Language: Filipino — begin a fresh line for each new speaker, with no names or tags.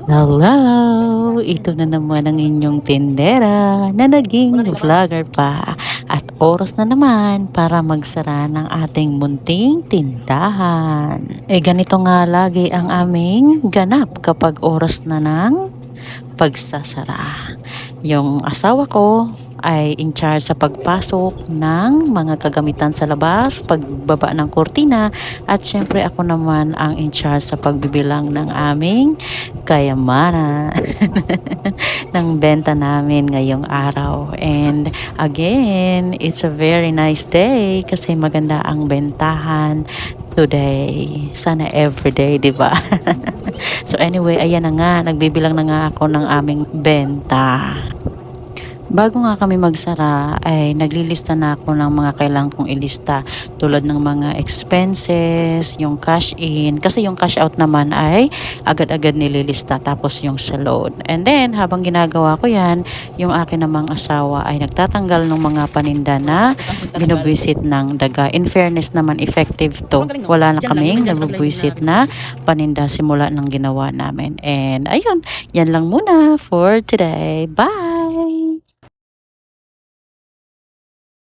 Hello! Ito na naman ang inyong tindera na naging vlogger pa at oras na naman para magsara ng ating munting tindahan. Ganito nga lagi ang aming ganap kapag oras na ng pagsasara. Yung asawa ko ay in charge sa pagpasok ng mga kagamitan sa labas, pagbaba ng kurtina, at syempre ako naman ang in charge sa pagbibilang ng aming kayamanan ng benta namin ngayong araw. And again, it's a very nice day kasi maganda ang bentahan today. Sana everyday, di ba? So anyway, ayan na nga, nagbibilang na nga ako ng aming benta. Bago nga kami magsara ay naglilista na ako ng mga kailangan kong ilista, tulad ng mga expenses, yung cash in, kasi yung cash out naman ay agad-agad nililista, tapos yung sa load. And then habang ginagawa ko yan, yung akin namang asawa ay nagtatanggal ng mga paninda na binubwisit ng daga. In fairness naman, effective to. Wala na kaming nabubwisit na paninda simula ng ginawa namin. And ayun, yan lang muna for today. Bye!